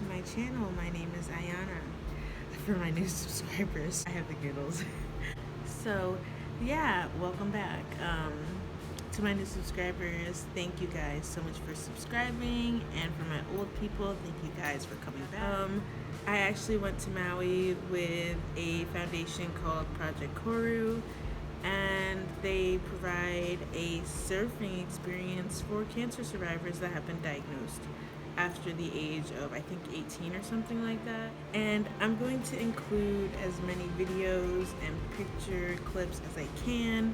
to my channel. My name is Ayana. For my new subscribers, I have the giggles. So yeah, welcome back to my new subscribers. Thank you guys so much for subscribing, and for my old people, thank you guys for coming back. I actually went to Maui with a foundation called Project Koru, and they provide a surfing experience for cancer survivors that have been diagnosed after the age of, I think, 18 or something like that. And I'm going to include as many videos and picture clips as I can,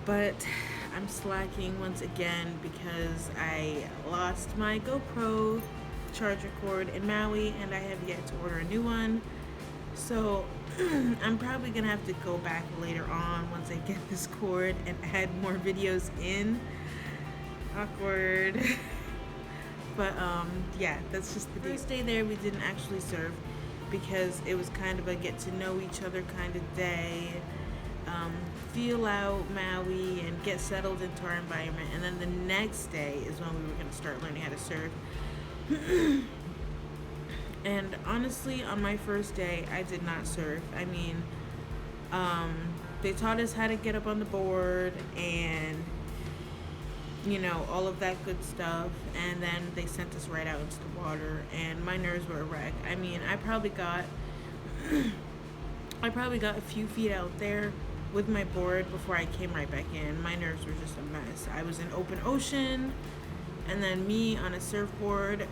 but I'm slacking once again because I lost my GoPro charger cord in Maui and I have yet to order a new one. So I'm probably gonna have to go back later on once I get this cord and add more videos in. Awkward. But yeah, that's just the first day there. We didn't actually surf because it was kind of a get to know each other kind of day, feel out Maui and get settled into our environment. And then the next day is when we were going to start learning how to surf. And honestly, on my first day, I did not surf. I mean, they taught us how to get up on the board and, you know, all of that good stuff, and then they sent us right out into the water, and my nerves were a wreck. I mean, I probably got a few feet out there with my board before I came right back in. My nerves were just a mess. I was in open ocean, and then me on a surfboard.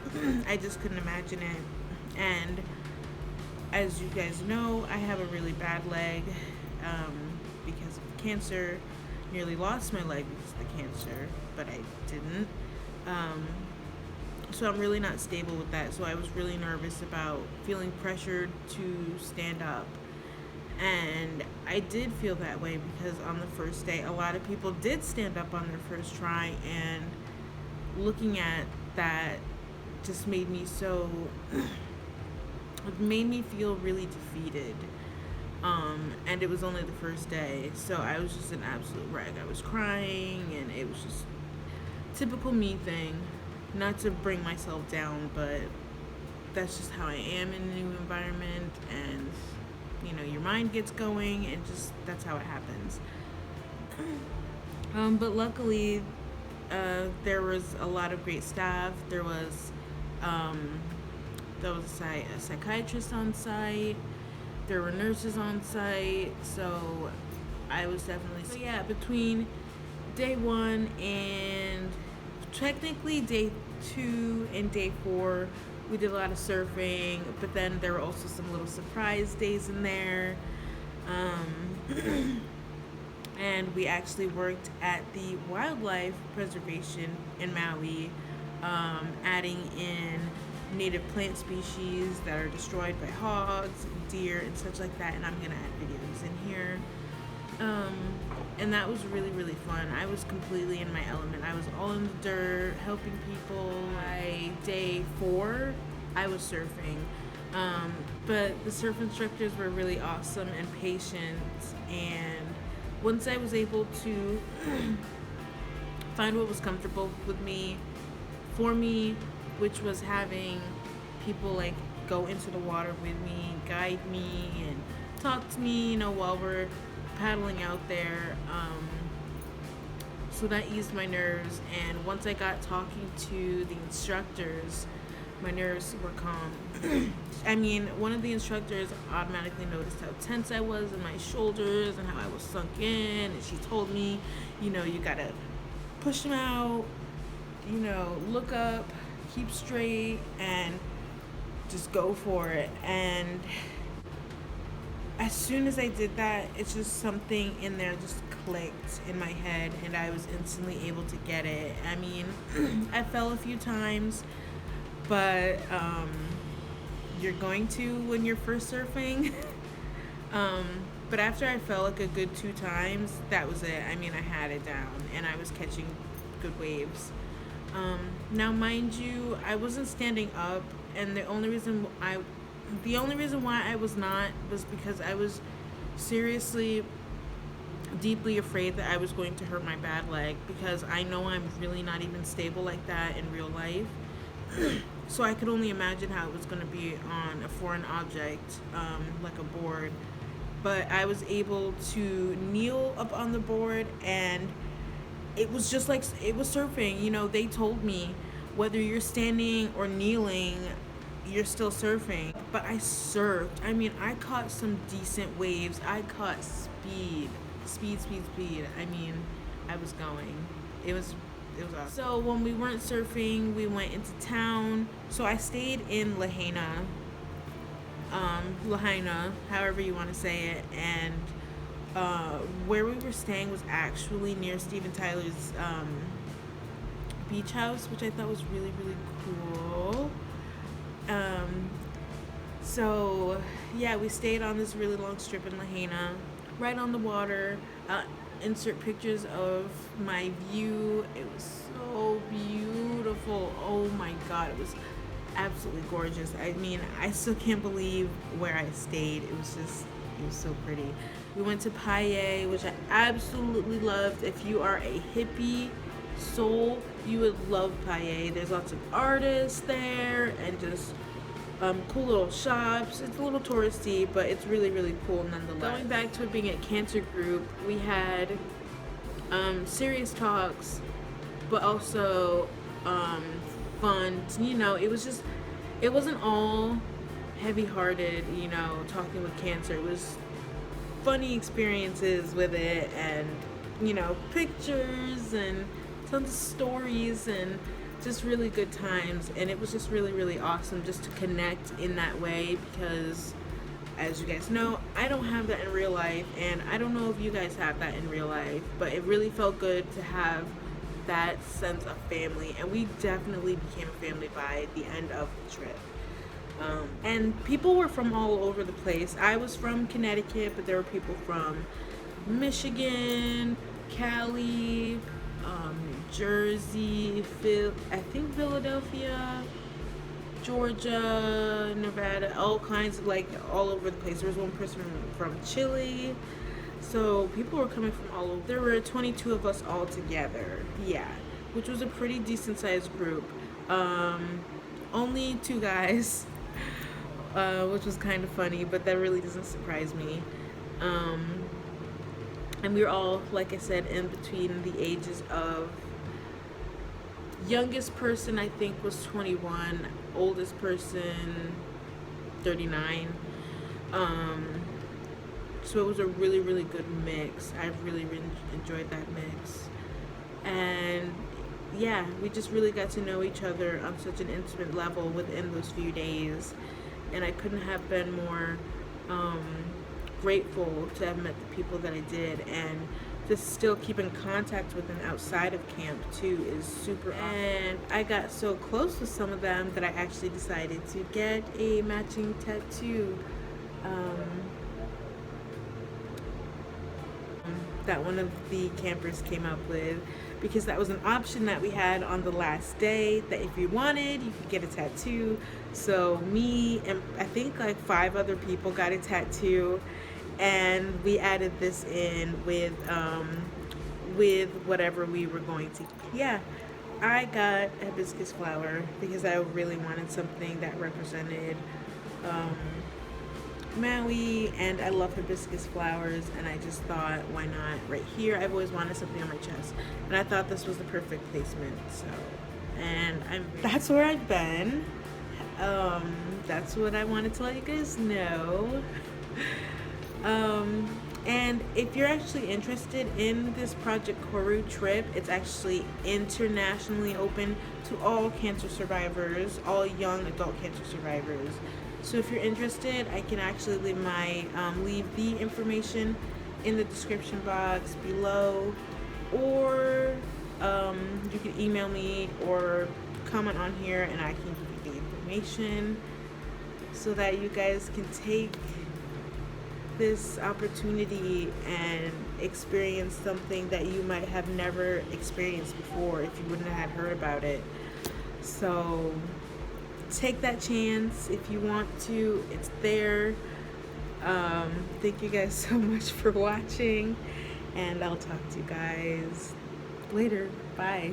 I just couldn't imagine it. And as you guys know, I have a really bad leg because of cancer. Nearly lost my leg because of the cancer, but I didn't. So I'm really not stable with that. So I was really nervous about feeling pressured to stand up. And I did feel that way because on the first day, a lot of people did stand up on their first try, and looking at that just made me it made me feel really defeated. And it was only the first day, so I was just an absolute wreck. I was crying, and it was just typical me thing. Not to bring myself down, but that's just how I am in a new environment, and you know, your mind gets going, and just that's how it happens. But luckily, there was a lot of great staff. There was a psychiatrist on site. There were nurses on site, so I was definitely... So yeah, between day 1 and technically day 2 and day 4, we did a lot of surfing, but then there were also some little surprise days in there. And we actually worked at the wildlife preservation in Maui, adding in native plant species that are destroyed by hogs, deer, and such like that, and I'm gonna add videos in here. And that was really, really fun. I was completely in my element. I was all in the dirt, helping people. By day 4, I was surfing. But the surf instructors were really awesome and patient, and once I was able to find what was comfortable with me, for me, which was having people like go into the water with me, guide me, and talk to me, you know, while we're paddling out there. So that eased my nerves, and once I got talking to the instructors, my nerves were calm. I mean, one of the instructors automatically noticed how tense I was in my shoulders and how I was sunk in, and she told me, you know, you gotta push them out, you know, look up, keep straight, and just go for it. And as soon as I did that, it's just something in there just clicked in my head, and I was instantly able to get it. I mean, I fell a few times, but you're going to when you're first surfing. But after I fell like a good 2 times, that was it. I mean, I had it down, and I was catching good waves. Now, mind you, I wasn't standing up, and the only reason why I was not was because I was seriously deeply afraid that I was going to hurt my bad leg, because I know I'm really not even stable like that in real life. so I could only imagine how it was going to be on a foreign object, like a board. But I was able to kneel up on the board, and it was just like it was surfing. You know, they told me whether you're standing or kneeling, you're still surfing. But I surfed. I mean, I caught some decent waves. I caught speed. I mean, I was going. It was awesome. So when we weren't surfing, we went into town. So I stayed in Lahaina, however you want to say it, and where we were staying was actually near Steven Tyler's beach house, which I thought was really, really cool. So yeah, we stayed on this really long strip in Lahaina, right on the water. Insert pictures of my view. It was so beautiful. Oh my god, it was absolutely gorgeous. I mean, I still can't believe where I stayed. It was so pretty. We went to Paie, which I absolutely loved. If you are a hippie soul, you would love Paie. There's lots of artists there and just cool little shops. It's a little touristy, but it's really, really cool nonetheless. Going back to it being a cancer group, we had serious talks, but also fun. You know, it wasn't all heavy-hearted, you know, talking with cancer. It was funny experiences with it, and, you know, pictures and tons of stories and just really good times. And it was just really, really awesome just to connect in that way, because as you guys know, I don't have that in real life, and I don't know if you guys have that in real life, but it really felt good to have that sense of family, and we definitely became a family by the end of the trip. And people were from all over the place. I was from Connecticut, but there were people from Michigan, Cali, New Jersey, I think Philadelphia, Georgia, Nevada, all kinds of, like, all over the place. There was one person from Chile. So people were coming from all over. There were 22 of us all together. Yeah, which was a pretty decent sized group. Only 2 guys, which was kind of funny, but that really doesn't surprise me. And we were all, like I said, in between the ages of, youngest person I think was 21, oldest person 39. So it was a really, really good mix. I really, really enjoyed that mix. And yeah, we just really got to know each other on such an intimate level within those few days. And I couldn't have been more grateful to have met the people that I did, and just still keep in contact with them outside of camp too is super awesome. And I got so close with some of them that I actually decided to get a matching tattoo. That one of the campers came up with, because that was an option that we had on the last day, that if you wanted, you could get a tattoo. So me and I think like 5 other people got a tattoo, and we added this in with whatever we were going to. Yeah, I got a hibiscus flower because I really wanted something that represented Maui, and I love hibiscus flowers, and I just thought, why not right here? I've always wanted something on my chest, and I thought this was the perfect placement. So, and that's where I've been. That's what I wanted to let you guys know. And if you're actually interested in this Project Koru trip, it's actually internationally open to all cancer survivors, all young adult cancer survivors. So if you're interested, I can actually leave the information in the description box below, or you can email me or comment on here, and I can give you the information so that you guys can take this opportunity and experience something that you might have never experienced before if you wouldn't have heard about it. So take that chance if you want to. It's there. Thank you guys so much for watching, and I'll talk to you guys later. Bye.